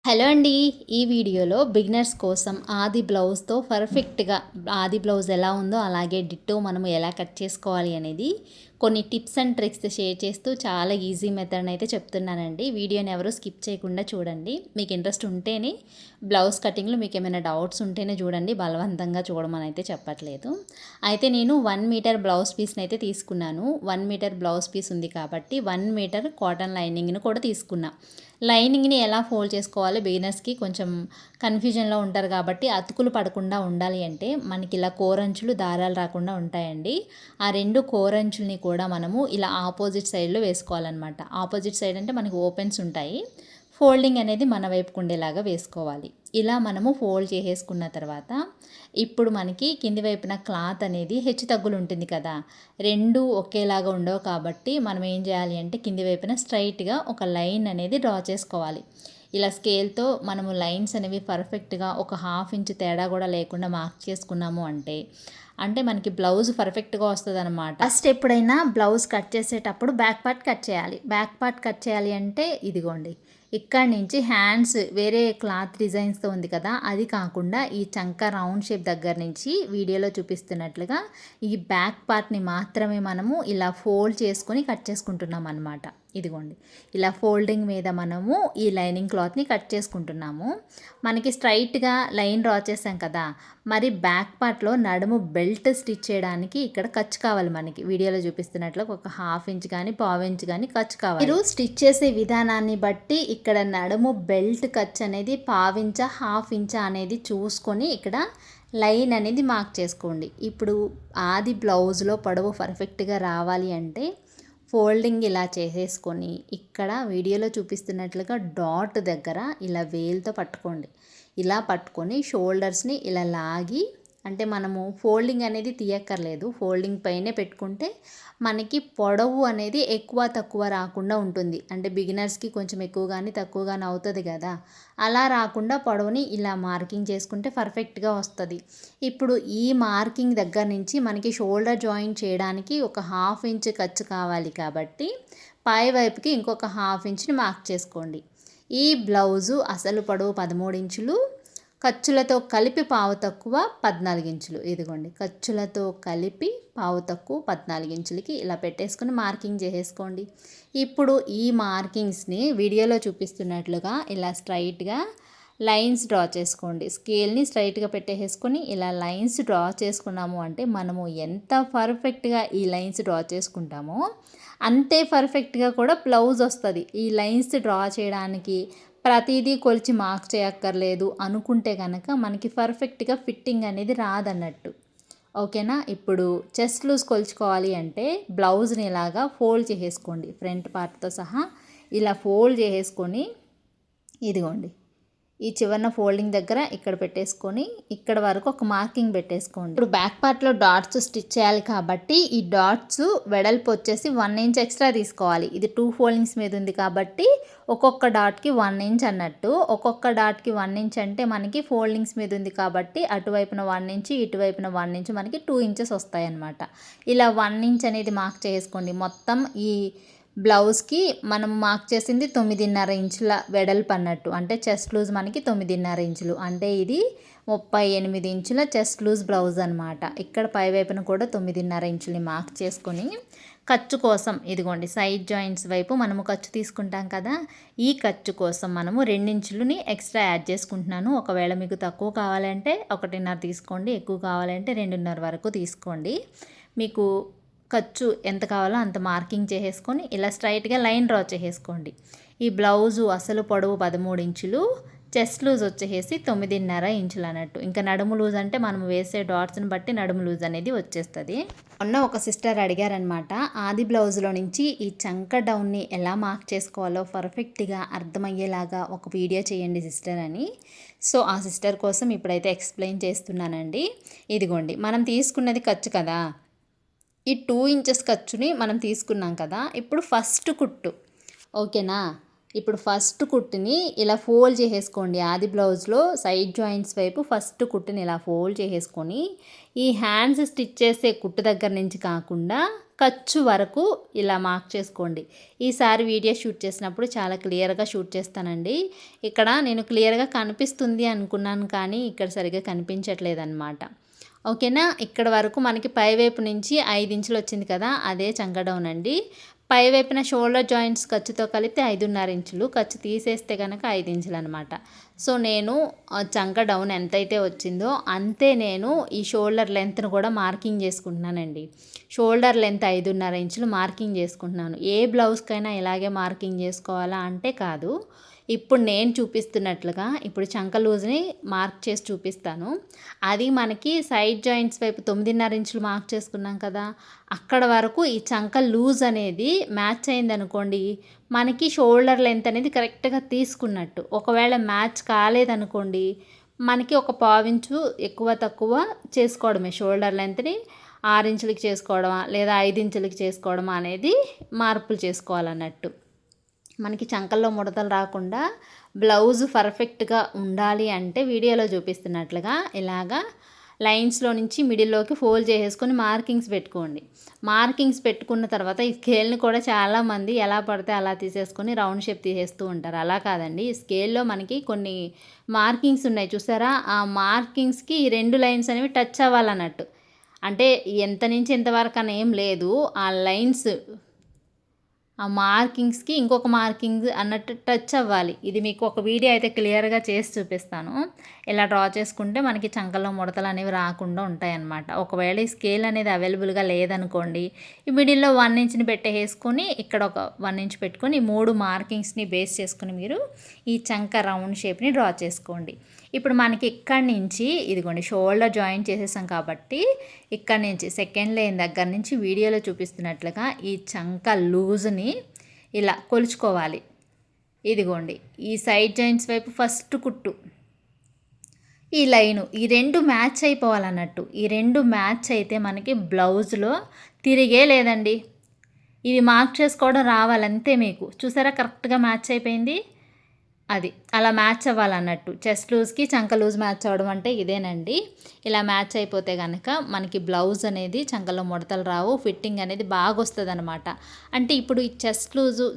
Hello అండి. ఈ వీడియోలో బిగినర్స్ కోసం ఆది బ్లౌజ్తో పర్ఫెక్ట్గా ఆది బ్లౌజ్ ఎలా ఉందో అలాగే డిట్టో మనము ఎలా కట్ చేసుకోవాలి అనేది కొన్ని టిప్స్ అండ్ ట్రిక్స్ షేర్ చేస్తూ చాలా ఈజీ మెథడ్ అయితే చెప్తున్నానండి. వీడియోని ఎవరు స్కిప్ చేయకుండా చూడండి. మీకు ఇంట్రెస్ట్ ఉంటేనే బ్లౌజ్ కటింగ్లో మీకు ఏమైనా డౌట్స్ ఉంటేనే చూడండి, బలవంతంగా చూడమని అయితే చెప్పట్లేదు. అయితే నేను 1 మీటర్ బ్లౌజ్ పీస్ని అయితే తీసుకున్నాను. 1 మీటర్ బ్లౌజ్ పీస్ ఉంది కాబట్టి 1 మీటర్ కాటన్ లైనింగ్ని కూడా తీసుకున్నా. లైనింగ్ని ఎలా ఫోల్డ్ చేసుకోవాలి, బిగినర్స్కి కొంచెం కన్ఫ్యూజన్లో ఉంటారు కాబట్టి అతుకులు పడకుండా ఉండాలి అంటే మనకి ఇలా కోరంచులు దారాలు రాకుండా ఉంటాయండి. ఆ 2 కోరంచుల్ని కూడా మనము ఇలా ఆపోజిట్ సైడ్లో వేసుకోవాలన్నమాట. ఆపోజిట్ సైడ్ అంటే మనకి ఓపెన్స్ ఉంటాయి, ఫోల్డింగ్ అనేది మన వైపుకు ఉండేలాగా వేసుకోవాలి. ఇలా మనము ఫోల్డ్ చేసేసుకున్న తర్వాత ఇప్పుడు మనకి కింది వైపున క్లాత్ అనేది హెచ్చు తగ్గులు ఉంటుంది కదా, రెండు ఒకేలాగా ఉండవు కాబట్టి మనం ఏం చేయాలి అంటే కింది వైపున స్ట్రైట్గా ఒక లైన్ అనేది డ్రా చేసుకోవాలి. ఇలా స్కేల్తో మనము లైన్స్ అనేవి పర్ఫెక్ట్గా ఒక 1/2 ఇంచ్ తేడా కూడా లేకుండా మార్క్ చేసుకున్నాము అంటే మనకి బ్లౌజ్ పర్ఫెక్ట్గా వస్తుంది అనమాట. ఫస్ట్ ఎప్పుడైనా బ్లౌజ్ కట్ చేసేటప్పుడు బ్యాక్ పార్ట్ కట్ చేయాలి. బ్యాక్ పార్ట్ కట్ చేయాలి అంటే ఇదిగోండి, ఇక్కడ నుంచి హ్యాండ్స్ వేరే క్లాత్ డిజైన్స్తో ఉంది కదా, అది కాకుండా ఈ చంక రౌండ్ షేప్ దగ్గర నుంచి వీడియోలో చూపిస్తున్నట్లుగా ఈ బ్యాక్ పార్ట్ని మాత్రమే మనము ఇలా ఫోల్డ్ చేసుకొని కట్ చేసుకుంటున్నాం అనమాట. ఇదిగోండి, ఇలా ఫోల్డింగ్ మీద మనము ఈ లైనింగ్ క్లాత్ని కట్ చేసుకుంటున్నాము. మనకి స్ట్రైట్గా లైన్ డ్రా చేసాం కదా, మరి బ్యాక్ పార్ట్లో నడుము బెల్ట్ స్టిచ్ చేయడానికి ఇక్కడ ఖర్చు కావాలి. మనకి వీడియోలో చూపిస్తున్నట్లు ఒక 1/2 ఇంచ్ కానీ 1/4 ఇంచ్ కానీ ఖర్చు కావాలి. మీరు స్టిచ్ చేసే విధానాన్ని బట్టి ఇక్కడ నడుము బెల్ట్ ఖర్చు అనేది 1/4 ఇంచా 1/2 ఇంచా అనేది చూసుకొని ఇక్కడ లైన్ అనేది మార్క్ చేసుకోండి. ఇప్పుడు ఆది బ్లౌజ్లో పొడవు పర్ఫెక్ట్గా రావాలి అంటే ఫోల్డింగ్ ఇలా చేసేసుకొని ఇక్కడ వీడియోలో చూపిస్తున్నట్లుగా డాట్ దగ్గర ఇలా వేలుతో పట్టుకోండి. ఇలా పట్టుకొని షోల్డర్స్ని ఇలా లాగి, అంటే మనము ఫోల్డింగ్ అనేది తీయక్కర్లేదు, ఫోల్డింగ్ పైనే పెట్టుకుంటే మనకి పొడవు అనేది ఎక్కువ తక్కువ రాకుండా ఉంటుంది. అంటే బిగినర్స్కి కొంచెం ఎక్కువ కానీ తక్కువ కానీ అవుతుంది కదా, అలా రాకుండా పొడవుని ఇలా మార్కింగ్ చేసుకుంటే పర్ఫెక్ట్గా వస్తుంది. ఇప్పుడు ఈ మార్కింగ్ దగ్గర నుంచి మనకి షోల్డర్ జాయింట్ చేయడానికి ఒక 1/2 ఇంచ్ ఖర్చు కావాలి కాబట్టి పై వైపుకి ఇంకొక 1/2 ఇంచ్ని మార్క్ చేసుకోండి. ఈ బ్లౌజు అసలు పొడవు 13 ఇంచులు, ఖర్చులతో కలిపి పావు తక్కువ 14 ఇంచులు. ఇదిగోండి, ఖర్చులతో కలిపి పావు తక్కువ 14 ఇంచులకి ఇలా పెట్టేసుకొని మార్కింగ్ చేసేసుకోండి. ఇప్పుడు ఈ మార్కింగ్స్ని వీడియోలో చూపిస్తున్నట్లుగా ఇలా స్ట్రైట్గా లైన్స్ డ్రా చేసుకోండి. స్కేల్ని స్ట్రైట్గా పెట్టేసుకొని ఇలా లైన్స్ డ్రా చేసుకున్నాము అంటే మనము ఎంత పర్ఫెక్ట్గా ఈ లైన్స్ డ్రా చేసుకుంటామో అంతే పర్ఫెక్ట్గా కూడా బ్లౌజ్ వస్తుంది. ఈ లైన్స్ డ్రా చేయడానికి ప్రతిదీ కొలిచి మార్క్ చేయక్కర్లేదు అనుకుంటే కనుక మనకి పర్ఫెక్ట్గా ఫిట్టింగ్ అనేది రాదన్నట్టు. ఓకేనా. ఇప్పుడు చెస్ట్ లూజ్ కొలుచుకోవాలి అంటే బ్లౌజ్ని ఇలాగా ఫోల్డ్ చేసేసుకోండి. ఫ్రంట్ పార్ట్తో సహా ఇలా ఫోల్డ్ చేసేసుకొని ఇదిగోండి, ఈ చివరన ఫోల్డింగ్ దగ్గర ఇక్కడ పెట్టేసుకొని ఇక్కడ వరకు ఒక మార్కింగ్ పెట్టేసుకోండి. ఇప్పుడు బ్యాక్ పార్ట్లో డాట్స్ స్టిచ్ చేయాలి కాబట్టి ఈ డాట్స్ వెడల్పు వచ్చేసి 1 ఇంచ్ ఎక్స్ట్రా తీసుకోవాలి. ఇది 2 ఫోల్డింగ్స్ మీద ఉంది కాబట్టి ఒక్కొక్క డాట్కి 1 ఇంచ్ అన్నట్టు. ఒక్కొక్క డాట్కి 1 ఇంచ్ అంటే మనకి ఫోల్డింగ్స్ మీద ఉంది కాబట్టి అటువైపున 1 ఇంచ్ ఇటువైపున 1 ఇంచ్ మనకి 2 ఇంచెస్ వస్తాయి అన్నమాట. ఇలా 1 ఇంచ్ అనేది మార్క్ చేసుకోండి. మొత్తం ఈ బ్లౌజ్కి మనం మార్క్ చేసింది 9.5 ఇంచుల వెడల్పు అన్నట్టు. అంటే చెస్ట్ లూజ్ మనకి 9.5 ఇంచులు, అంటే ఇది 38 ఇంచుల చెస్ట్ లూజ్ బ్లౌజ్ అనమాట. ఇక్కడ పై వైపున కూడా 9.5 ఇంచులని మార్క్ చేసుకొని ఖర్చు కోసం ఇదిగోండి సైడ్ జాయింట్స్ వైపు మనము ఖర్చు తీసుకుంటాం కదా, ఈ ఖర్చు కోసం మనము 2 ఇంచులని ఎక్స్ట్రా యాడ్ చేసుకుంటున్నాను. ఒకవేళ మీకు తక్కువ కావాలంటే 1.5 తీసుకోండి, ఎక్కువ కావాలంటే 2.5 వరకు తీసుకోండి. మీకు ఖర్చు ఎంత కావాలో అంత మార్కింగ్ చేసేసుకొని ఇలా స్ట్రైట్గా లైన్ డ్రా చేసేసుకోండి. ఈ బ్లౌజు అసలు పొడవు 13 ఇంచులు, చెస్ట్ లూజ్ వచ్చేసి 9.5 ఇంచులు అన్నట్టు. ఇంకా నడుము లూజ్ అంటే మనం వేసే డాట్స్ని బట్టి నడుము లూజ్ అనేది వచ్చేస్తుంది. మొన్న ఒక సిస్టర్ అడిగారనమాట, ఆది బ్లౌజ్లో నుంచి ఈ చంక డౌన్ని ఎలా మార్క్ చేసుకోవాలో పర్ఫెక్ట్గా అర్థమయ్యేలాగా ఒక వీడియో చేయండి సిస్టర్ అని. సో ఆ సిస్టర్ కోసం ఇప్పుడైతే ఎక్స్ప్లెయిన్ చేస్తున్నానండి. ఇదిగోండి, మనం తీసుకున్నది ఖర్చు కదా, ఈ 2 ఇంచెస్ ఖర్చుని మనం తీసుకున్నాం కదా. ఇప్పుడు ఫస్ట్ కుట్టు, ఓకేనా, ఇప్పుడు ఫస్ట్ కుట్టుని ఇలా ఫోల్డ్ చేసేసుకోండి. ఆది బ్లౌజ్లో సైడ్ జాయింట్స్ వైపు ఫస్ట్ కుట్టుని ఇలా ఫోల్డ్ చేసేసుకొని ఈ హ్యాండ్స్ స్టిచ్ చేసే కుట్టు దగ్గర నుంచి కాకుండా ఖర్చు వరకు ఇలా మార్క్ చేసుకోండి. ఈసారి వీడియో షూట్ చేసినప్పుడు చాలా క్లియర్గా షూట్ చేస్తానండి. ఇక్కడ నేను క్లియర్గా కనిపిస్తుంది అనుకున్నాను, కానీ ఇక్కడ సరిగ్గా కనిపించట్లేదన్నమాట. ఓకేనా. ఇక్కడ వరకు మనకి పైవైపు నుంచి 5 ఇంచులు వచ్చింది కదా, అదే చంక డౌన్ అండి. పై వైపున షోల్డర్ జాయింట్స్ ఖర్చుతో కలిపితే 5.5 ఇంచులు, ఖర్చు తీసేస్తే కనుక 5 ఇంచులు అనమాట. సో నేను చంక డౌన్ ఎంతైతే వచ్చిందో అంతే నేను ఈ షోల్డర్ లెంత్ను కూడా మార్కింగ్ చేసుకుంటున్నానండి. షోల్డర్ లెంత్ 5.5 ఇంచులు మార్కింగ్ చేసుకుంటున్నాను. ఏ బ్లౌజ్కైనా ఇలాగే మార్కింగ్ చేసుకోవాలా అంటే కాదు. ఇప్పుడు నేను చూపిస్తున్నట్లుగా ఇప్పుడు చంక లూజ్ని మార్క్ చేసి చూపిస్తాను. అది మనకి సైడ్ జాయింట్స్ వైపు 9.5 ఇంచులు మార్క్ చేసుకున్నాం కదా, అక్కడ వరకు ఈ చంక లూజ్ అనేది మ్యాచ్ అయిందనుకోండి, మనకి షోల్డర్ లెంత్ అనేది కరెక్ట్గా తీసుకున్నట్టు. ఒకవేళ మ్యాచ్ కాలేదనుకోండి, మనకి ఒక పావించు ఎక్కువ తక్కువ చేసుకోవడమే. షోల్డర్ లెంత్ని 6 ఇంచులకి చేసుకోవడమా లేదా 5 ఇంచులకి చేసుకోవడమా అనేది మార్పులు చేసుకోవాలన్నట్టు. మనకి చంకల్లో ముడతలు రాకుండా బ్లౌజ్ పర్ఫెక్ట్గా ఉండాలి అంటే వీడియోలో చూపిస్తున్నట్లుగా ఇలాగా లైన్స్లో నుంచి మిడిల్లోకి ఫోల్డ్ చేసేసుకొని మార్కింగ్స్ పెట్టుకోండి. మార్కింగ్స్ పెట్టుకున్న తర్వాత ఈ స్కేల్ని కూడా చాలామంది ఎలా పడితే అలా తీసేసుకొని రౌండ్ షేప్ తీసేస్తూ ఉంటారు. అలా కాదండి, ఈ స్కేల్లో మనకి కొన్ని మార్కింగ్స్ ఉన్నాయి చూసారా, ఆ మార్కింగ్స్కి ఈ 2 లైన్స్ అనేవి టచ్ అవ్వాలన్నట్టు. అంటే ఎంత నుంచి ఎంతవరకు అని ఏం లేదు, ఆ లైన్స్ ఆ మార్కింగ్స్కి ఇంకొక మార్కింగ్ అన్నట్టు టచ్ అవ్వాలి. ఇది మీకు ఒక వీడియో అయితే క్లియర్గా చేసి చూపిస్తాను. ఇలా డ్రా చేసుకుంటే మనకి చంకల్లో ముడతలు అనేవి రాకుండా ఉంటాయన్నమాట. ఒకవేళ ఈ స్కేల్ అనేది అవైలబుల్గా లేదనుకోండి, ఈ మిడిల్లో 1 ఇంచ్ని పెట్టేసుకొని ఇక్కడ ఒక 1 ఇంచ్ పెట్టుకొని 3 మార్కింగ్స్ని బేస్ చేసుకుని మీరు ఈ చంక రౌండ్ షేప్ని డ్రా చేసుకోండి. ఇప్పుడు మనకి ఇక్కడి నుంచి ఇదిగోండి షోల్డర్ జాయిన్ చేసేసాం కాబట్టి ఇక్కడి నుంచి సెకండ్ లైన్ దగ్గర నుంచి వీడియోలో చూపిస్తున్నట్లుగా ఈ చంక లూజ్ని ఇలా కొలుచుకోవాలి. ఇదిగోండి ఈ సైడ్ జాయింట్స్ వైపు ఫస్ట్ కుట్టు, ఈ లైను, ఈ 2 మ్యాచ్ అయిపోవాలన్నట్టు. ఈ 2 మ్యాచ్ అయితే మనకి బ్లౌజ్లో తిరిగే లేదండి. ఇవి మార్క్ చేసుకోవడం రావాలంతే మీకు. చూసారా కరెక్ట్గా మ్యాచ్ అయిపోయింది. అది అలా మ్యాచ్ అవ్వాలన్నట్టు. చెస్ట్ లూజ్కి చంక లూజ్ మ్యాచ్ అవ్వడం అంటే ఇదేనండి. ఇలా మ్యాచ్ అయిపోతే కనుక మనకి బ్లౌజ్ అనేది చంకలో ముడతలు రావు, ఫిట్టింగ్ అనేది బాగా వస్తుంది అనమాట. అంటే ఇప్పుడు ఈ చెస్ట్ లూజు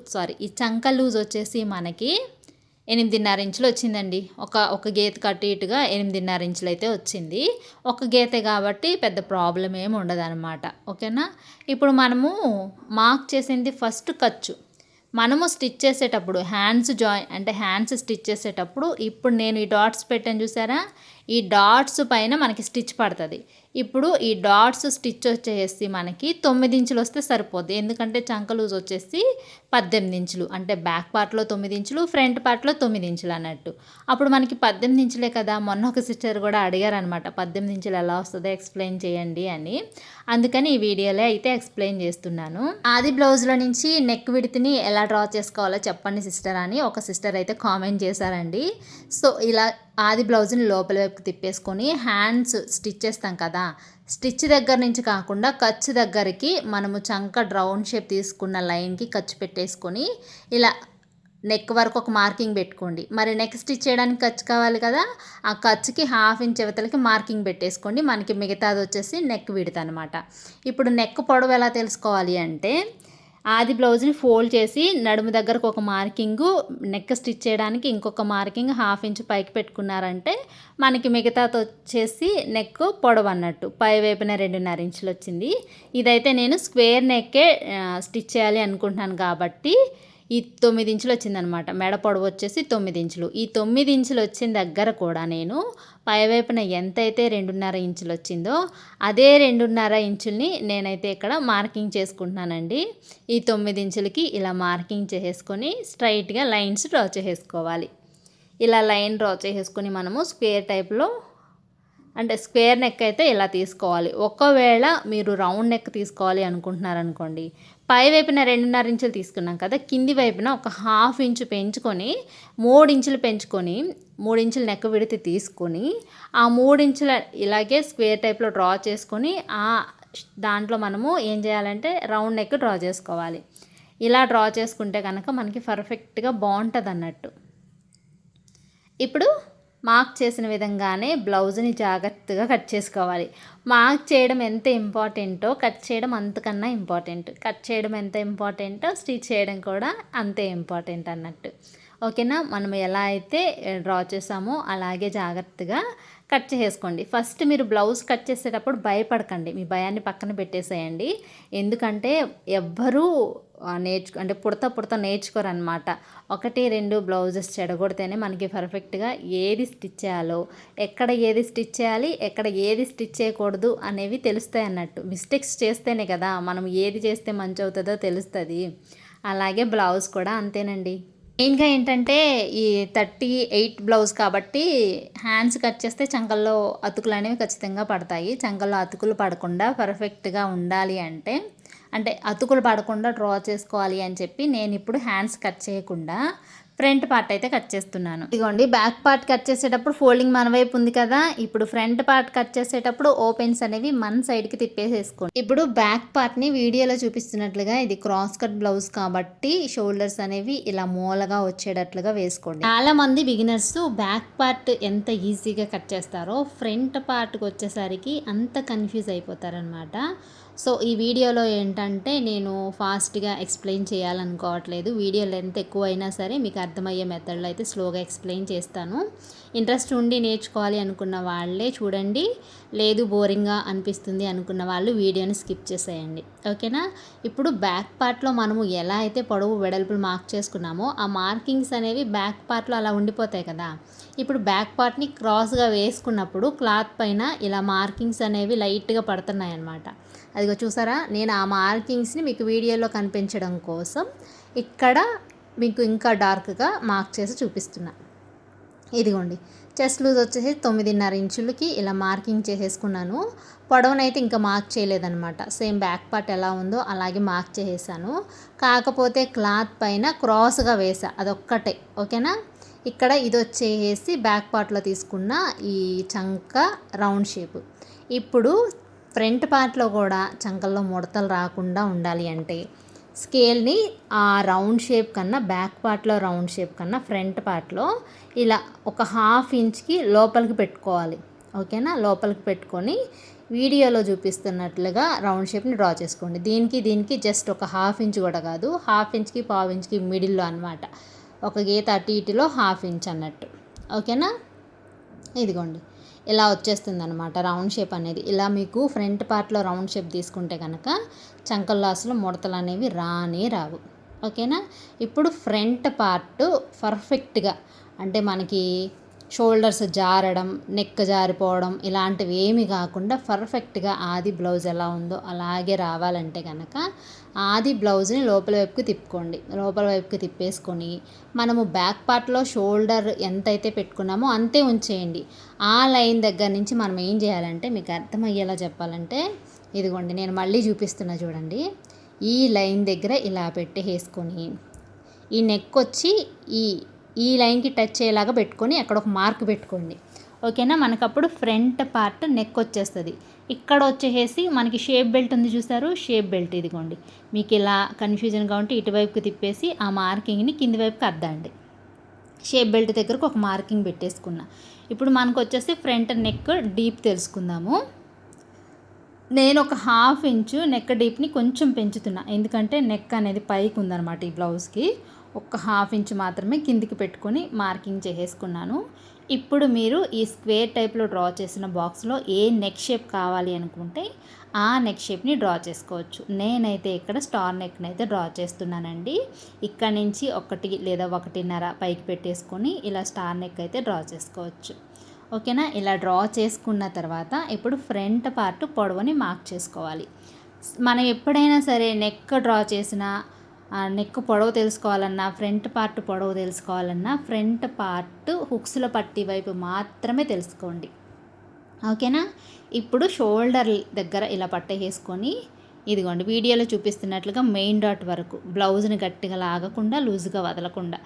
ఈ చంక లూజ్ వచ్చేసి మనకి 8.5 ఇంచులు వచ్చిందండి. ఒక గీత కట్టు ఇటుగా 8.5 ఇంచులు అయితే వచ్చింది. ఒక గీతే కాబట్టి పెద్ద ప్రాబ్లం ఏమి ఉండదన్నమాట. ఓకేనా. ఇప్పుడు మనము మార్క్ చేసింది ఫస్ట్ ఖర్చు. మనము స్టిచ్ చేసేటప్పుడు హ్యాండ్స్ స్టిచ్ చేసేటప్పుడు ఇప్పుడు నేను ఈ డాట్స్ పెట్టాను చూసారా, ఈ డాట్స్ పైన మనకి స్టిచ్ పడుతుంది. ఇప్పుడు ఈ డాట్స్ స్టిచ్ వచ్చేసి మనకి 9 ఇంచులు వస్తే సరిపోద్ది. ఎందుకంటే చంక లూజ్ వచ్చేసి 18 ఇంచులు, అంటే బ్యాక్ పార్ట్లో 9 ఇంచులు, ఫ్రంట్ పార్ట్లో 9 ఇంచులు అన్నట్టు. అప్పుడు మనకి 18 ఇంచులే కదా. మొన్న ఒక సిస్టర్ కూడా అడిగారనమాట, 18 ఇంచులు ఎలా వస్తుందో ఎక్స్ప్లెయిన్ చేయండి అని. అందుకని ఈ వీడియోలో అయితే ఎక్స్ప్లెయిన్ చేస్తున్నాను. ఆది బ్లౌజ్లో నుంచి నెక్ విడ్త్ని ఎలా డ్రా చేసుకోవాలో చెప్పండి సిస్టర్ అని ఒక సిస్టర్ అయితే కామెంట్ చేశారండి. సో ఇలా ఆది బ్లౌజ్ని లోపల వైపుకి తిప్పేసుకొని హ్యాండ్స్ స్టిచ్ చేస్తాం కదా, స్టిచ్ దగ్గర నుంచి కాకుండా ఖర్చు దగ్గరికి మనము చంక రౌండ్ షేప్ తీసుకున్న లైన్కి ఖర్చు పెట్టేసుకొని ఇలా నెక్ వరకు ఒక మార్కింగ్ పెట్టుకోండి. మరి నెక్ స్టిచ్ చేయడానికి ఖర్చు కావాలి కదా, ఆ ఖర్చుకి 1/2 ఇంచ్ అవతలకి మార్కింగ్ పెట్టేసుకోండి. మనకి మిగతాది వచ్చేసి నెక్ విడ్త్ అనమాట. ఇప్పుడు నెక్ పొడవు ఎలా తెలుసుకోవాలి అంటే, ఆది బ్లౌజ్ని ఫోల్డ్ చేసి నడుము దగ్గరకు ఒక మార్కింగు, నెక్ స్టిచ్ చేయడానికి ఇంకొక మార్కింగ్ 1/2 ఇంచ్ పైకి పెట్టుకున్నారంటే మనకి మిగతాది వచ్చేసి నెక్ పొడవు అన్నట్టు. పై వైపున 2.5 ఇంచులు వచ్చింది. ఇదైతే నేను స్క్వేర్ నెక్కే స్టిచ్ చేయాలి అనుకుంటున్నాను కాబట్టి ఈ 9 ఇంచులు వచ్చిందనమాట. మెడ పొడవు వచ్చేసి 9 ఇంచులు. ఈ 9 ఇంచులు వచ్చిన దగ్గర కూడా నేను పైవైపున ఎంతైతే 2.5 ఇంచులు వచ్చిందో అదే 2.5 ఇంచుల్ని నేనైతే ఇక్కడ మార్కింగ్ చేసుకుంటున్నానండి. ఈ 9 ఇంచులకి ఇలా మార్కింగ్ చేసుకొని స్ట్రైట్గా లైన్స్ డ్రా చేసుకోవాలి. ఇలా లైన్ డ్రా చేసుకొని మనము స్క్వేర్ టైప్లో, అంటే స్క్వేర్ నెక్ అయితే ఇలా తీసుకోవాలి. ఒకవేళ మీరు రౌండ్ నెక్ తీసుకోవాలి అనుకుంటున్నారనుకోండి, పై వైపున 2.5 ఇంచులు తీసుకున్నాం కదా, కింది వైపున ఒక 1/2 ఇంచు పెంచుకొని 3 ఇంచులు పెంచుకొని 3 ఇంచుల నెక్ విడితే తీసుకొని ఆ 3 ఇంచుల ఇలాగే స్క్వేర్ టైప్లో డ్రా చేసుకొని దాంట్లో మనము ఏం చేయాలంటే రౌండ్ నెక్ డ్రా చేసుకోవాలి. ఇలా డ్రా చేసుకుంటే కనుక మనకి పర్ఫెక్ట్గా బాగుంటుంది అన్నట్టు. ఇప్పుడు మార్క్ చేసిన విధంగానే బ్లౌజ్ని జాగ్రత్తగా కట్ చేసుకోవాలి. మార్క్ చేయడం ఎంత ఇంపార్టెంటో కట్ చేయడం అంతకన్నా ఇంపార్టెంట్. కట్ చేయడం ఎంత ఇంపార్టెంటో స్టిచ్ చేయడం కూడా అంతే ఇంపార్టెంట్ అన్నట్టు. ఓకేనా? మనం ఎలా అయితే డ్రా చేసామో అలాగే జాగ్రత్తగా కట్ చేసుకోండి. ఫస్ట్ మీరు బ్లౌజ్ కట్ చేసేటప్పుడు భయపడకండి, మీ భయాన్ని పక్కన పెట్టేసేయండి. ఎందుకంటే ఎవ్వరూ అంటే పుడతా నేర్చుకోరనమాట. 1, 2 బ్లౌజెస్ చెడగొడితేనే మనకి పర్ఫెక్ట్గా ఏది స్టిచ్ చేయాలో, ఎక్కడ ఏది స్టిచ్ చేయాలి, ఎక్కడ ఏది స్టిచ్ చేయకూడదు అనేవి తెలుస్తాయి అన్నట్టు. మిస్టేక్స్ చేస్తేనే కదా మనం ఏది చేస్తే మంచి అవుతుందో తెలుస్తుంది. అలాగే బ్లౌజ్ కూడా అంతేనండి. మెయిన్గా ఏంటంటే ఈ 38 బ్లౌజ్ కాబట్టి హ్యాండ్స్ కట్ చేస్తే చంకల్లో అతుకులు అనేవి ఖచ్చితంగా పడతాయి. చంకల్లో అతుకులు పడకుండా పర్ఫెక్ట్గా ఉండాలి అంటే అతుకులు పడకుండా డ్రా చేసుకోవాలి అని చెప్పి నేను ఇప్పుడు హ్యాండ్స్ కట్ చేయకుండా ఫ్రంట్ పార్ట్ అయితే కట్ చేస్తున్నాను. ఇదిగోండి, బ్యాక్ పార్ట్ కట్ చేసేటప్పుడు ఫోల్డింగ్ మన వైపు ఉంది కదా, ఇప్పుడు ఫ్రంట్ పార్ట్ కట్ చేసేటప్పుడు ఓపెన్స్ అనేవి మన సైడ్కి తిప్పేసేసుకోండి. ఇప్పుడు బ్యాక్ పార్ట్ని వీడియోలో చూపిస్తున్నట్లుగా ఇది క్రాస్ కట్ బ్లౌజ్ కాబట్టి షోల్డర్స్ అనేవి ఇలా మూలగా వచ్చేటట్లుగా వేసుకోండి. చాలా మంది బిగినర్స్ బ్యాక్ పార్ట్ ఎంత ఈజీగా కట్ చేస్తారో ఫ్రంట్ పార్ట్కి వచ్చేసరికి అంత కన్ఫ్యూజ్ అయిపోతారనమాట. సో ఈ వీడియోలో ఏంటంటే నేను ఫాస్ట్గా ఎక్స్ప్లెయిన్ చేయాలనుకోవట్లేదు. వీడియో లెంత్ ఎక్కువ అయినా సరే మీకు అర్థమయ్యే మెథడ్లో అయితే స్లోగా ఎక్స్ప్లెయిన్ చేస్తాను. ఇంట్రెస్ట్ ఉండి నేర్చుకోవాలి అనుకున్న వాళ్ళే చూడండి, లేదు బోరింగ్గా అనిపిస్తుంది అనుకున్న వాళ్ళు వీడియోని స్కిప్ చేసేయండి. ఓకేనా? ఇప్పుడు బ్యాక్ పార్ట్లో మనము ఎలా అయితే పొడవు వెడల్పులు మార్క్ చేసుకున్నామో ఆ మార్కింగ్స్ అనేవి బ్యాక్ పార్ట్లో అలా ఉండిపోతాయి కదా. ఇప్పుడు బ్యాక్ పార్ట్ని క్రాస్గా వేసుకున్నప్పుడు క్లాత్ పైన ఇలా మార్కింగ్స్ అనేవి లైట్గా పడుతున్నాయి అన్నమాట. అదిగో చూసారా, నేను ఆ మార్కింగ్స్ని మీకు వీడియోలో కనిపించడం కోసం ఇక్కడ మీకు ఇంకా డార్క్గా మార్క్ చేసి చూపిస్తున్నా. ఇదిగోండి, చెస్ట్ లూజ్ వచ్చేసి 9.5 ఇంచులకి ఇలా మార్కింగ్ చేసేసుకున్నాను. పొడవునైతే ఇంకా మార్క్ చేయలేదన్నమాట. సేమ్ బ్యాక్ పార్ట్ ఎలా ఉందో అలాగే మార్క్ చేసేసాను. కాకపోతే క్లాత్ పైన క్రాస్గా వేసా, అదొక్కటే. ఓకేనా? ఇక్కడ ఇది వచ్చేసి బ్యాక్ పార్ట్లో తీసుకున్న ఈ చంక రౌండ్ షేప్. ఇప్పుడు ఫ్రంట్ పార్ట్లో కూడా చంకల్లో ముడతలు రాకుండా ఉండాలి అంటే స్కేల్ని ఆ రౌండ్ షేప్ కన్నా, బ్యాక్ పార్ట్లో రౌండ్ షేప్ కన్నా ఫ్రంట్ పార్ట్లో ఇలా ఒక 1/2 ఇంచ్కి లోపలికి పెట్టుకోవాలి. ఓకేనా? లోపలికి పెట్టుకొని వీడియోలో చూపిస్తున్నట్లుగా రౌండ్ షేప్ని డ్రా చేసుకోండి. దీనికి జస్ట్ ఒక 1/2 ఇంచ్ కూడా కాదు, 1/2 ఇంచ్కి 1/4 ఇంచ్కి మిడిల్లో అనమాట. ఒక గీత అటు ఇటులో 1/2 ఇంచ్ అన్నట్టు. ఓకేనా? ఇదిగోండి, ఇలా వచ్చేస్తుంది అనమాట రౌండ్ షేప్ అనేది. ఇలా మీకు ఫ్రంట్ పార్ట్లో రౌండ్ షేప్ తీసుకుంటే కనుక చంకల్లో అసలు ముడతలు అనేవి రావు. ఓకేనా? ఇప్పుడు ఫ్రంట్ పార్ట్ పర్ఫెక్ట్గా అంటే మనకి షోల్డర్స్ జారడం, నెక్ జారిపోవడం ఇలాంటివి ఏమీ కాకుండా పర్ఫెక్ట్గా ఆది బ్లౌజ్ ఎలా ఉందో అలాగే రావాలంటే కనుక ఆది బ్లౌజ్ని లోపల వైపుకి తిప్పుకోండి. లోపల వైపుకి తిప్పేసుకొని మనము బ్యాక్ పార్ట్లో షోల్డర్ ఎంతైతే పెట్టుకున్నామో అంతే ఉంచేయండి. ఆ లైన్ దగ్గర నుంచి మనం ఏం చేయాలంటే మీకు అర్థమయ్యేలా చెప్పాలంటే ఇదిగోండి, నేను మళ్ళీ చూపిస్తున్నా చూడండి. ఈ లైన్ దగ్గర ఇలా పెట్టేసుకొని ఈ నెక్ వచ్చి ఈ లైన్కి టచ్ అయ్యేలాగా పెట్టుకొని అక్కడ ఒక మార్క్ పెట్టుకోండి. ఓకేనా? మనకప్పుడు ఫ్రంట్ పార్ట్ నెక్ వచ్చేస్తుంది. ఇక్కడ వచ్చేసి మనకి షేప్ బెల్ట్ ఉంది చూసారు, షేప్ బెల్ట్ ఇదిగోండి. మీకు ఇలా కన్ఫ్యూజన్గా ఉంటే ఇటువైపుకి తిప్పేసి ఆ మార్కింగ్ని కింది వైపుకి అద్దండి. షేప్ బెల్ట్ దగ్గరకు ఒక మార్కింగ్ పెట్టేసుకున్నా. ఇప్పుడు మనకు వచ్చేసి ఫ్రంట్ నెక్ డీప్ తెలుసుకుందాము. నేను ఒక 1/2 ఇంచు నెక్ డీప్ని కొంచెం పెంచుతున్నా, ఎందుకంటే నెక్ అనేది పైకి ఉందన్నమాట ఈ బ్లౌజ్కి. ఒక 1/2 ఇంచు మాత్రమే కిందికి పెట్టుకొని మార్కింగ్ చేసేసుకున్నాను. ఇప్పుడు మీరు ఈ స్క్వేర్ టైప్లో డ్రా చేసిన బాక్స్లో ఏ నెక్ షేప్ కావాలి అనుకుంటే ఆ నెక్ షేప్ని డ్రా చేసుకోవచ్చు. నేనైతే ఇక్కడ స్టార్ నెక్ని అయితే డ్రా చేస్తున్నానండి. ఇక్కడ నుంచి 1 లేదా 1.5 పైకి పెట్టేసుకొని ఇలా స్టార్ నెక్ అయితే డ్రా చేసుకోవచ్చు. ఓకేనా? ఇలా డ్రా చేసుకున్న తర్వాత ఇప్పుడు ఫ్రంట్ పార్ట్ పొడవుని మార్క్ చేసుకోవాలి. మనం ఎప్పుడైనా సరే నెక్ డ్రా చేసిన నెక్ పొడవు తెలుసుకోవాలన్నా, ఫ్రంట్ పార్ట్ పొడవు తెలుసుకోవాలన్నా ఫ్రంట్ పార్ట్ హుక్స్ల పట్టి వైపు మాత్రమే తెలుసుకోండి. ఓకేనా? ఇప్పుడు షోల్డర్ దగ్గర ఇలా పట్టేసుకొని ఇదిగోండి వీడియోలో చూపిస్తున్నట్లుగా మెయిన్ డాట్ వరకు బ్లౌజ్ని గట్టిగా లాగకుండా లూజ్గా వదలకుండా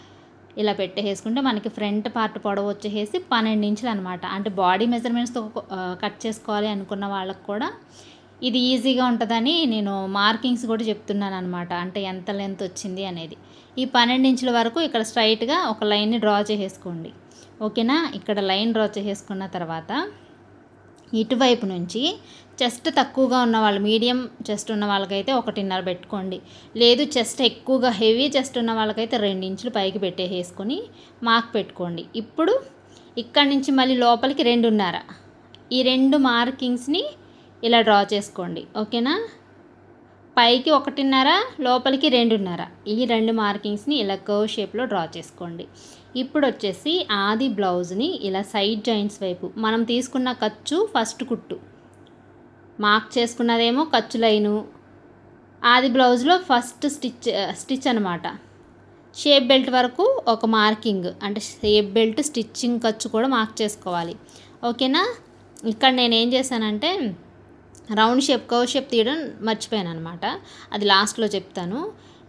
ఇలా పెట్టేసుకుంటే మనకి ఫ్రంట్ పార్ట్ పొడవు వచ్చేసి 12 ఇంచులు అనమాట. అంటే బాడీ మెజర్మెంట్స్తో కట్ చేసుకోవాలి అనుకున్న వాళ్ళకు కూడా ఇది ఈజీగా ఉంటుందని నేను మార్కింగ్స్ కూడా చెప్తున్నాను అనమాట. అంటే ఎంత లెంత్ వచ్చింది అనేది. ఈ 12 ఇంచుల వరకు ఇక్కడ స్ట్రైట్గా ఒక లైన్ని డ్రా చేసేసుకోండి. ఓకేనా. ఇక్కడ లైన్ డ్రా చేసేసుకున్న తర్వాత ఇటువైపు నుంచి చెస్ట్ తక్కువగా ఉన్న వాళ్ళు, మీడియం చెస్ట్ ఉన్న వాళ్ళకైతే 1.5 పెట్టుకోండి. లేదు చెస్ట్ ఎక్కువగా హెవీ చెస్ట్ ఉన్న వాళ్ళకైతే 2 ఇంచులు పైకి పెట్టేసుకొని మార్క్ పెట్టుకోండి. ఇప్పుడు ఇక్కడి నుంచి మళ్ళీ లోపలికి 2.5, ఈ 2 మార్కింగ్స్ని ఇలా డ్రా చేసుకోండి. ఓకేనా. పైకి 1.5, లోపలికి 2.5, ఈ 2 మార్కింగ్స్ని ఇలా కర్వ్ షేప్లో డ్రా చేసుకోండి. ఇప్పుడు వచ్చేసి ఆది బ్లౌజ్ని ఇలా సైడ్ జాయింట్స్ వైపు మనం తీసుకున్న ఖర్చు ఫస్ట్ కుట్టు మార్క్ చేసుకున్నదేమో ఖర్చు లైను, ఆది బ్లౌజ్లో ఫస్ట్ స్టిచ్ అనమాట. షేప్ బెల్ట్ వరకు ఒక మార్కింగ్, అంటే షేప్ బెల్ట్ స్టిచ్చింగ్ ఖర్చు కూడా మార్క్ చేసుకోవాలి. ఓకేనా. ఇక్కడ నేను ఏం చేశానంటే రౌండ్ షేప్ కర్వ్ షేప్ తీయడం మర్చిపోయాను అనమాట, అది లాస్ట్లో చెప్తాను.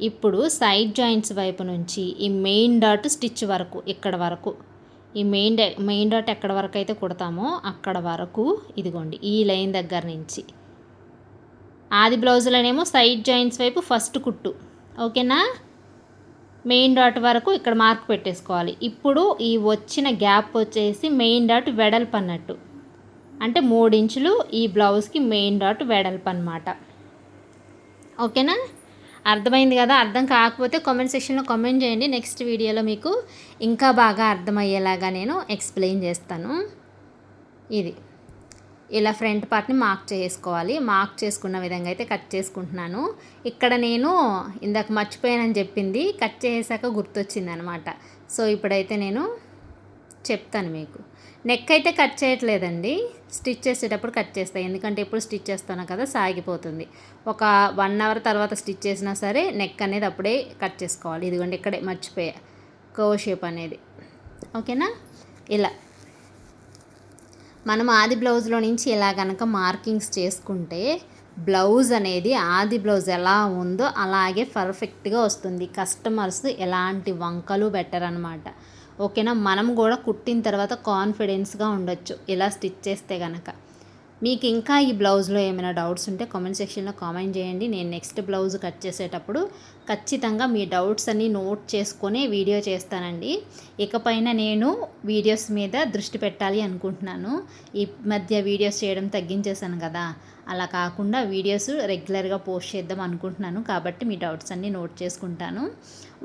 ఇప్పుడు సైడ్ జాయింట్స్ వైపు నుంచి ఈ మెయిన్ డాట్ స్టిచ్ వరకు, ఇక్కడ వరకు ఈ మెయిన్ డాట్ ఎక్కడ వరకు అయితే కుడతామో అక్కడ వరకు ఇదిగోండి ఈ లైన్ దగ్గర నుంచి ఆది బ్లౌజులోనేమో సైడ్ జాయింట్స్ వైపు ఫస్ట్ కుట్టు. ఓకేనా. మెయిన్ డాట్ వరకు ఇక్కడ మార్క్ పెట్టేసుకోవాలి. ఇప్పుడు ఈ వచ్చిన గ్యాప్ వచ్చేసి మెయిన్ డాట్ వెడల్పు అన్నట్టు, అంటే 3 ఇంచులు ఈ బ్లౌజ్కి మెయిన్ డాట్ వెడల్పు అన్నమాట. ఓకేనా. అర్థమైంది కదా. అర్థం కాకపోతే కామెంట్ సెక్షన్లో కామెంట్ చేయండి. నెక్స్ట్ వీడియోలో మీకు ఇంకా బాగా అర్థమయ్యేలాగా నేను ఎక్స్ప్లెయిన్ చేస్తాను. ఇది ఇలా ఫ్రంట్ పార్ట్ని మార్క్ చేసుకోవాలి. మార్క్ చేసుకున్న విధంగా అయితే కట్ చేసుకుంటున్నాను. ఇక్కడ నేను ఇందాక మర్చిపోయానని చెప్పింది కట్ చేసాక గుర్తొచ్చింది అనమాట. సో ఇప్పుడైతే నేను చెప్తాను మీకు. నెక్ అయితే కట్ చేయట్లేదండి, స్టిచ్ చేసేటప్పుడు కట్ చేస్తాను. ఎందుకంటే ఎప్పుడు స్టిచ్ చేస్తాను కదా సాగిపోతుంది. ఒక 1 అవర్ తర్వాత స్టిచ్ చేసినా సరే నెక్ అనేది అప్పుడే కట్ చేసుకోవాలి. ఇదిగోండి ఇక్కడే మర్చిపోయా కర్వ్ షేప్ అనేది. ఓకేనా. ఇలా మనం ఆది బ్లౌజ్లో నుంచి ఇలా కనుక మార్కింగ్స్ చేసుకుంటే బ్లౌజ్ అనేది ఆది బ్లౌజ్ ఎలా ఉందో అలాగే పర్ఫెక్ట్గా వస్తుంది. కస్టమర్స్ ఎలాంటి వంకలు పెట్టరనమాట. ఓకేనా. మనం కూడా కుట్టిన తర్వాత కాన్ఫిడెన్స్గా ఉండొచ్చు ఇలా స్టిచ్ చేస్తే కనుక. మీకు ఇంకా ఈ బ్లౌజ్లో ఏమైనా డౌట్స్ ఉంటే కామెంట్ సెక్షన్లో కామెంట్ చేయండి. నేను నెక్స్ట్ బ్లౌజ్ కట్ చేసేటప్పుడు ఖచ్చితంగా మీ డౌట్స్ అన్నీ నోట్ చేసుకొని వీడియో చేస్తానండి. ఇకపైన నేను వీడియోస్ మీద దృష్టి పెట్టాలి అనుకుంటున్నాను. ఈ మధ్య వీడియోస్ చేయడం తగ్గించేశాను కదా, అలా కాకుండా వీడియోస్ రెగ్యులర్గా పోస్ట్ చేద్దాం అనుకుంటున్నాను. కాబట్టి మీ డౌట్స్ అన్నీ నోట్ చేసుకుంటాను.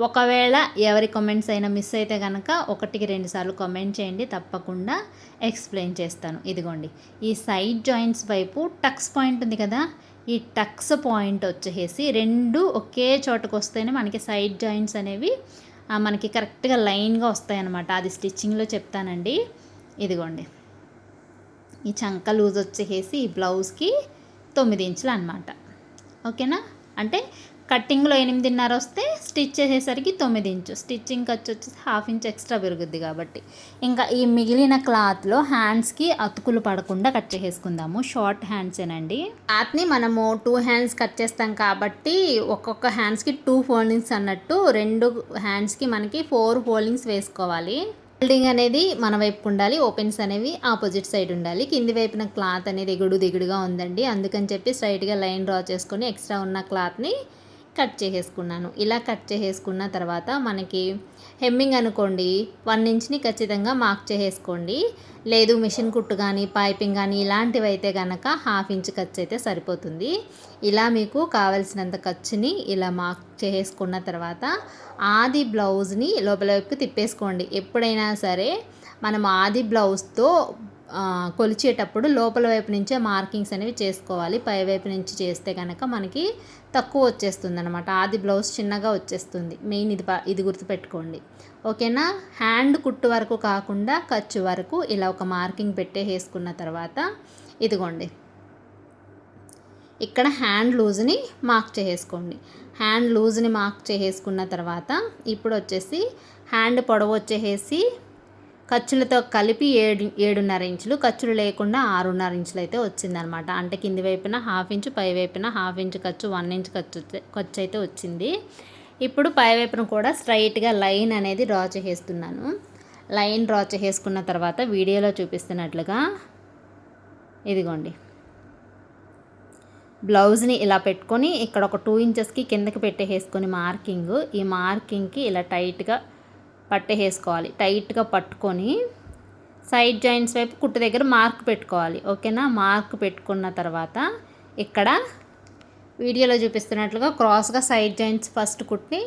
ఒకవేళ ఎవరి కామెంట్స్ అయినా మిస్ అయితే కనుక 1కి 2 సార్లు కామెంట్ చేయండి, తప్పకుండా ఎక్స్ప్లెయిన్ చేస్తాను. ఇదిగోండి ఈ సైడ్ జాయింట్స్ వైపు టక్స్ పాయింట్ ఉంది కదా, ఈ టక్స్ పాయింట్ వచ్చేసి 2 ఒకే చోటకు వస్తేనే మనకి సైడ్ జాయింట్స్ అనేవి మనకి కరెక్ట్గా లైన్గా వస్తాయన్నమాట. అది స్టిచ్చింగ్లో చెప్తానండి. ఇదిగోండి ఈ చంక లూజ్ వచ్చేసి ఈ బ్లౌజ్కి 9 ఇంచులు అనమాట. ఓకేనా. అంటే కట్టింగ్లో 8.5 వస్తే స్టిచ్ చేసేసరికి 9 ఇంచు, స్టిచ్చింగ్ ఖర్చు వచ్చేసి 1/2 ఇంచ్ ఎక్స్ట్రా పెరుగుద్ది. కాబట్టి ఇంకా ఈ మిగిలిన క్లాత్లో హ్యాండ్స్కి అతుకులు పడకుండా కట్ చేసేసుకుందాము. షార్ట్ హ్యాండ్సేనండి. క్లాత్ని మనము 2 హ్యాండ్స్ కట్ చేస్తాం కాబట్టి ఒక్కొక్క హ్యాండ్స్కి 2 ఫోల్డింగ్స్ అన్నట్టు 2 హ్యాండ్స్కి మనకి 4 ఫోల్డింగ్స్ వేసుకోవాలి. ఫోల్డింగ్ అనేది మన వైపు ఉండాలి, ఓపెన్స్ అనేవి ఆపోజిట్ సైడ్ ఉండాలి. కింది వైపున క్లాత్ అనేది దిగుడుగా ఉందండి, అందుకని చెప్పి స్ట్రైట్గా లైన్ డ్రా చేసుకొని ఎక్స్ట్రా ఉన్న క్లాత్ని కట్ చేసేసుకున్నాను. ఇలా కట్ చేసేసుకున్న తర్వాత మనకి హెమ్మింగ్ అనుకోండి 1 ఇంచ్ని ఖచ్చితంగా మార్క్ చేసేసుకోండి. లేదు మిషన్ కుట్టు కానీ పైపింగ్ కానీ ఇలాంటివి అయితే కనుక 1/2 ఇంచ్ ఖర్చు అయితే సరిపోతుంది. ఇలా మీకు కావలసినంత ఖర్చుని ఇలా మార్క్ చేసేసుకున్న తర్వాత ఆది బ్లౌజ్ని లోపల వైపుకి తిప్పేసుకోండి. ఎప్పుడైనా సరే మనం ఆది బ్లౌజ్తో కొలిచేటప్పుడు లోపల వైపు నుంచే మార్కింగ్స్ అనేవి చేసుకోవాలి. పై వైపు నుంచి చేస్తే కనుక మనకి తక్కువ వచ్చేస్తుంది అనమాట. ఆది బ్లౌజ్ చిన్నగా వచ్చేస్తుంది. మెయిన్ ఇది గుర్తుపెట్టుకోండి. ఓకేనా. హ్యాండ్ కుట్టు వరకు కాకుండా ఖర్చు వరకు ఇలా ఒక మార్కింగ్ పెట్టేసుకున్న తర్వాత ఇదిగోండి ఇక్కడ హ్యాండ్ లూజ్ని మార్క్ చేసేసుకోండి. హ్యాండ్ లూజ్ని మార్క్ చేసేసుకున్న తర్వాత ఇప్పుడు వచ్చేసి హ్యాండ్ పొడవు వచ్చేసి ఖర్చులతో కలిపి 7.5 ఇంచులు, ఖర్చులు లేకుండా 6.5 ఇంచులు అయితే వచ్చిందనమాట. అంటే కింది వైపున 1/2 ఇంచు, పై వైపున 1/2 ఇంచు ఖర్చు, 1 ఇంచ్ ఖర్చు అయితే వచ్చింది. ఇప్పుడు పై వైపున కూడా స్ట్రైట్గా లైన్ అనేది డ్రా చేసేస్తున్నాను. లైన్ డ్రా చేసేసుకున్న తర్వాత వీడియోలో చూపిస్తున్నట్లుగా ఇదిగోండి బ్లౌజ్ని ఇలా పెట్టుకొని ఇక్కడ ఒక 2 ఇంచెస్కి కిందకి పెట్టేసుకొని ఈ మార్కింగ్కి ఇలా టైట్గా పట్టేసుకోవాలి. టైట్గా పట్టుకొని సైడ్ జాయింట్స్ వైపు కుట్టు దగ్గర మార్క్ పెట్టుకోవాలి. ఓకేనా? మార్క్ పెట్టుకున్న తర్వాత ఇక్కడ వీడియోలో చూపిస్తున్నట్లుగా క్రాస్గా సైడ్ జాయింట్స్ ఫస్ట్ కుట్టి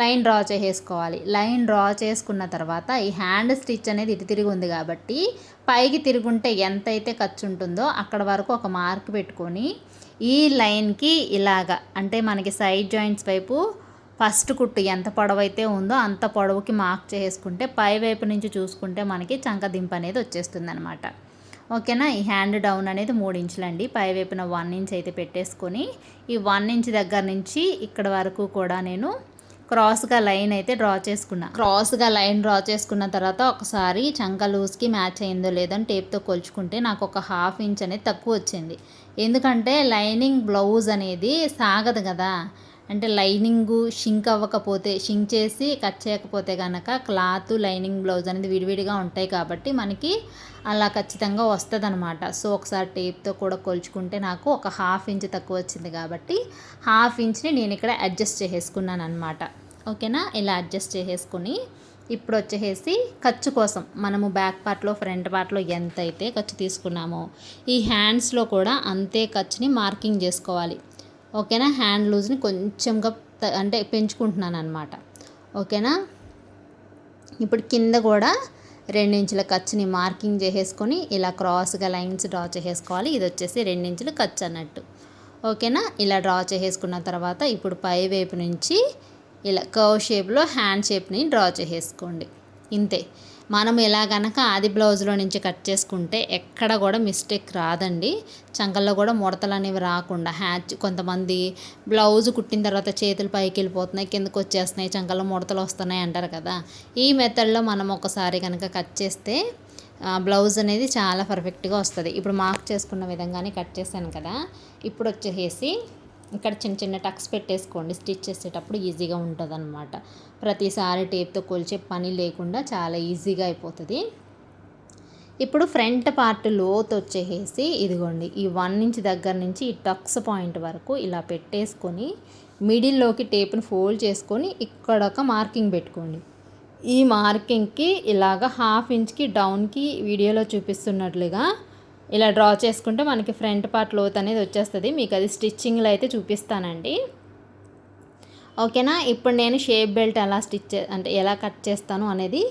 లైన్ డ్రా చేసేసుకోవాలి. లైన్ డ్రా చేసుకున్న తర్వాత ఈ హ్యాండ్ స్టిచ్ అనేది ఇటు తిరిగి ఉంది కాబట్టి పైకి తిరుగుంటే ఎంతైతే ఖర్చు ఉంటుందో అక్కడ వరకు ఒక మార్క్ పెట్టుకొని ఈ లైన్కి ఇలాగా అంటే మనకి సైడ్ జాయింట్స్ వైపు ఫస్ట్ కుట్టు ఎంత పొడవైతే ఉందో అంత పొడవుకి మార్క్ చేసుకుంటే పై వైపు నుంచి చూసుకుంటే మనకి చంకదింపు అనేది వచ్చేస్తుంది అనమాట. ఓకేనా? ఈ హ్యాండ్ డౌన్ అనేది 3 ఇంచులండి. పై వైపున 1 ఇంచ్ అయితే పెట్టేసుకొని ఈ 1 ఇంచ్ దగ్గర నుంచి ఇక్కడ వరకు కూడా నేను క్రాస్గా లైన్ అయితే డ్రా చేసుకున్నా. క్రాస్గా లైన్ డ్రా చేసుకున్న తర్వాత ఒకసారి చంక లూజ్కి మ్యాచ్ అయిందో లేదని టేప్తో కొలుచుకుంటే నాకు ఒక 1/2 ఇంచ్ అనేది తక్కువ వచ్చింది. ఎందుకంటే లైనింగ్ బ్లౌజ్ అనేది సాగదు కదా. అంటే లైనింగు షింక్ అవ్వకపోతే, షింక్ చేసి కట్ చేయకపోతే కనుక క్లాత్ లైనింగ్ బ్లౌజ్ అనేది విడివిడిగా ఉంటాయి కాబట్టి మనకి అలా ఖచ్చితంగా వస్తుంది అనమాట. సో ఒకసారి టేప్తో కూడా కొలుచుకుంటే నాకు ఒక 1/2 ఇంచ్ తక్కువ వచ్చింది కాబట్టి 1/2 ఇంచ్ని నేను ఇక్కడ అడ్జస్ట్ చేసేసుకున్నాను అనమాట. ఓకేనా? ఇలా అడ్జస్ట్ చేసేసుకుని ఇప్పుడు వచ్చేసి ఖర్చు కోసం మనము బ్యాక్ పార్ట్లో ఫ్రంట్ పార్ట్లో ఎంత అయితే ఖర్చు తీసుకున్నామో ఈ హ్యాండ్స్లో కూడా అంతే ఖర్చుని మార్కింగ్ చేసుకోవాలి. ఓకేనా? హ్యాండ్ లూజ్ని కొంచెంగా అంటే పెంచుకుంటున్నాను అనమాట. ఓకేనా? ఇప్పుడు కింద కూడా 2 ఇంచుల ఖర్చుని మార్కింగ్ చేసేసుకొని ఇలా క్రాస్గా లైన్స్ డ్రా చేసేసుకోవాలి. ఇది వచ్చేసి 2 ఇంచులు ఖర్చు అన్నట్టు. ఓకేనా? ఇలా డ్రా చేసేసుకున్న తర్వాత ఇప్పుడు పై వైపు నుంచి ఇలా కర్వ్ షేప్లో హ్యాండ్ షేప్ని డ్రా చేసేసుకోండి. ఇంతే. మనం ఇలా కనుక ఆది బ్లౌజ్లో నుంచి కట్ చేసుకుంటే ఎక్కడ కూడా మిస్టేక్ రాదండి. చంకల్లో కూడా ముడతలు అనేవి రాకుండా కొంతమంది బ్లౌజ్ కుట్టిన తర్వాత చేతులు పైకి వెళ్ళిపోతున్నాయి, కిందకు వచ్చేస్తున్నాయి, చంకల్లో ముడతలు వస్తున్నాయి అంటారు కదా. ఈ మెథడ్లో మనం ఒకసారి కనుక కట్ చేస్తే బ్లౌజ్ అనేది చాలా పర్ఫెక్ట్గా వస్తుంది. ఇప్పుడు మార్క్ చేసుకున్న విధంగానే కట్ చేశాను కదా. ఇప్పుడు వచ్చేసి ఇక్కడ చిన్న చిన్న టక్స్ పెట్టేసుకోండి. స్టిచ్ చేసేటప్పుడు ఈజీగా ఉంటుంది అనమాట. ప్రతిసారి టేప్తో కొలిచే పని లేకుండా చాలా ఈజీగా అయిపోతుంది. ఇప్పుడు ఫ్రంట్ పార్ట్ లోతు వచ్చేసి ఇదిగోండి ఈ 1 ఇంచ్ దగ్గర నుంచి ఈ టక్స్ పాయింట్ వరకు ఇలా పెట్టేసుకొని మిడిల్లోకి టేప్ని ఫోల్డ్ చేసుకొని ఇక్కడ ఒక మార్కింగ్ పెట్టుకోండి. ఈ మార్కింగ్కి ఇలాగ 1/2 ఇంచ్కి డౌన్కి వీడియోలో చూపిస్తున్నట్లుగా ఇలా డ్రా చేసుకుంటే మనకి ఫ్రంట్ పార్ట్ లోత్ అనేది వచ్చేస్తుంది. మీకు అది స్టిచ్చింగ్లో అయితే చూపిస్తానండి. ఓకేనా? ఇప్పుడు నేను షేప్ బెల్ట్ ఎలా కట్ చేస్తాను అనేది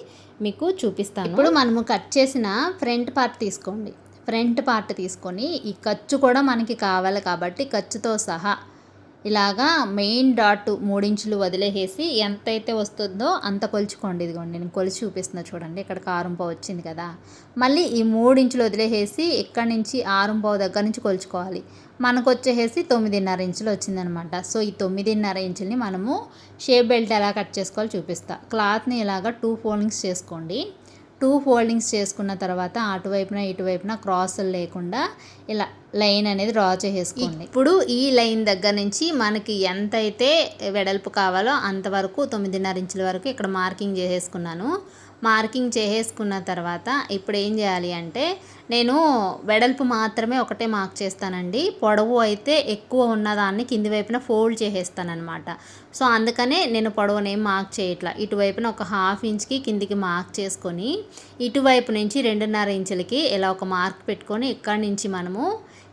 మీకు చూపిస్తాను. ఇప్పుడు మనము కట్ చేసిన ఫ్రంట్ పార్ట్ తీసుకోండి. ఫ్రంట్ పార్ట్ తీసుకొని ఈ ఖర్చు కూడా మనకి కావాలి కాబట్టి ఖర్చుతో సహా ఇలాగా మెయిన్ డాట్ 3 ఇంచులు వదిలేసేసి ఎంతైతే వస్తుందో అంత కొలుచుకోండి. ఇదిగోండి నేను కొలిచి చూపిస్తున్నా చూడండి. ఇక్కడ 1/2 వచ్చింది కదా. మళ్ళీ ఈ 3 ఇంచులు వదిలేసేసి ఇక్కడ నుంచి 6 దగ్గర నుంచి కొలుచుకోవాలి. మనకు వచ్చేసి 9.5 ఇంచులు వచ్చిందనమాట. సో ఈ 9.5 ఇంచుల్ని మనము షేప్ బెల్ట్ ఎలా కట్ చేసుకోవాలో చూపిస్తా. క్లాత్ని ఇలాగా 2 ఫోల్డింగ్స్ చేసుకోండి. 2 ఫోల్డింగ్స్ చేసుకున్న తర్వాత అటువైపున ఇటువైపున క్రాసులు లేకుండా ఇలా లైన్ అనేది డ్రా చేసేసుకోండి. ఇప్పుడు ఈ లైన్ దగ్గర నుంచి మనకి ఎంతైతే వెడల్పు కావాలో అంతవరకు 9.5 ఇంచుల వరకు ఇక్కడ మార్కింగ్ చేసేసుకున్నాను. మార్కింగ్ చేసేసుకున్న తర్వాత ఇప్పుడు ఏం చేయాలి అంటే నేను వెడల్పు మాత్రమే ఒకటే మార్క్ చేస్తానండి. పొడవు అయితే ఎక్కువ ఉన్నదాన్ని కింది వైపున ఫోల్డ్ చేసేస్తానమాట. సో అందుకనే నేను పొడవునేం మార్క్ చేయట్లా. ఇటువైపున ఒక 1/2 ఇంచ్కి కిందికి మార్క్ చేసుకొని ఇటువైపు నుంచి 2.5 ఇంచులకి ఇలా ఒక మార్క్ పెట్టుకొని ఇక్కడి నుంచి మనము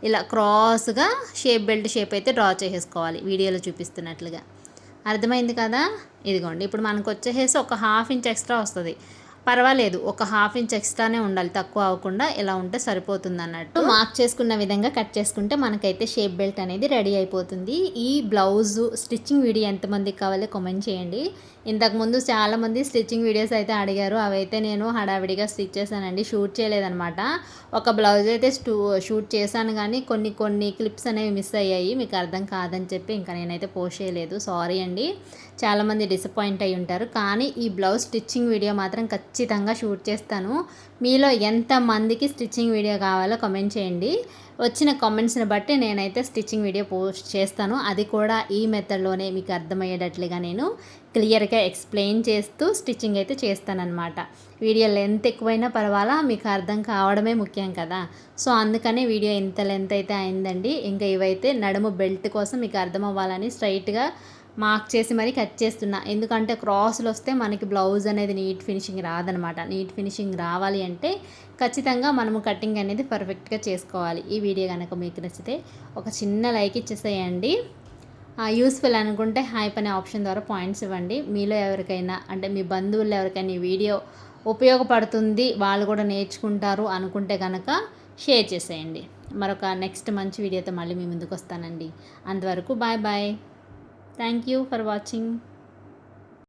ఇలా క్రాస్గా షేప్ బెల్ట్ షేప్ అయితే డ్రా చేసేసుకోవాలి వీడియోలో చూపిస్తున్నట్లుగా. అర్థమైంది కదా? ఇదిగోండి ఇప్పుడు మనకు వచ్చేసి ఒక 1/2 ఇంచ్ ఎక్స్ట్రా వస్తుంది. పర్వాలేదు, ఒక 1/2 ఇంచ్ ఎక్స్ట్రానే ఉండాలి, తక్కువ అవ్వకుండా ఇలా ఉంటే సరిపోతుంది అన్నట్టు. మార్క్ చేసుకున్న విధంగా కట్ చేసుకుంటే మనకైతే షేప్ బెల్ట్ అనేది రెడీ అయిపోతుంది. ఈ బ్లౌజ్ స్టిచ్చింగ్ వీడియో ఎంతమందికి కావాలో కామెంట్ చేయండి. ఇంతకుముందు చాలామంది స్టిచ్చింగ్ వీడియోస్ అయితే అడిగారు. అవైతే నేను హడావిడిగా స్టిచ్ చేశానండి, షూట్ చేయలేదన్నమాట. ఒక బ్లౌజ్ అయితే షూట్ చేశాను కానీ కొన్ని క్లిప్స్ అనేవి మిస్ అయ్యాయి. మీకు అర్థం కాదని చెప్పి ఇంకా నేనైతే పోస్ట్ చేయలేదు. సారీ అండి, చాలామంది డిసప్పాయింట్ అయి ఉంటారు. కానీ ఈ బ్లౌజ్ స్టిచ్చింగ్ వీడియో మాత్రం ఖచ్చితంగా షూట్ చేస్తాను. మీలో ఎంతమందికి స్టిచ్చింగ్ వీడియో కావాలో కామెంట్ చేయండి. వచ్చిన కామెంట్స్ని బట్టి నేనైతే స్టిచ్చింగ్ వీడియో పోస్ట్ చేస్తాను. అది కూడా ఈ మెథడ్లోనే మీకు అర్థమయ్యేటట్లుగా నేను క్లియర్గా ఎక్స్ప్లెయిన్ చేస్తూ స్టిచ్చింగ్ అయితే చేస్తానన్నమాట. వీడియో లెంత్ ఎక్కువైనా పర్వాలా, మీకు అర్థం కావడమే ముఖ్యం కదా. సో అందుకనే వీడియో ఇంత లెంత్ అయితే అయిందండి. ఇంకా ఇవైతే నడుము బెల్ట్ కోసం మీకు అర్థం అవ్వాలని స్ట్రైట్గా మార్క్ చేసి మరీ కట్ చేస్తున్నా. ఎందుకంటే క్రాసులు వస్తే మనకి బ్లౌజ్ అనేది నీట్ ఫినిషింగ్ రాదనమాట. నీట్ ఫినిషింగ్ రావాలి అంటే ఖచ్చితంగా మనము కటింగ్ అనేది పర్ఫెక్ట్గా చేసుకోవాలి. ఈ వీడియో కనుక మీకు నచ్చితే ఒక చిన్న లైక్ ఇచ్చేసేయండి. యూస్ఫుల్ అనుకుంటే హైప్ అనే ఆప్షన్ ద్వారా పాయింట్స్ ఇవ్వండి. మీలో ఎవరికైనా అంటే మీ బంధువులు ఎవరికైనా ఈ వీడియో ఉపయోగపడుతుంది, వాళ్ళు కూడా నేర్చుకుంటారు అనుకుంటే కనుక షేర్ చేసేయండి. మరొక నెక్స్ట్ మంచి వీడియోతో మళ్ళీ మీ ముందుకు వస్తానండి. అంతవరకు bye bye. Thank you for watching.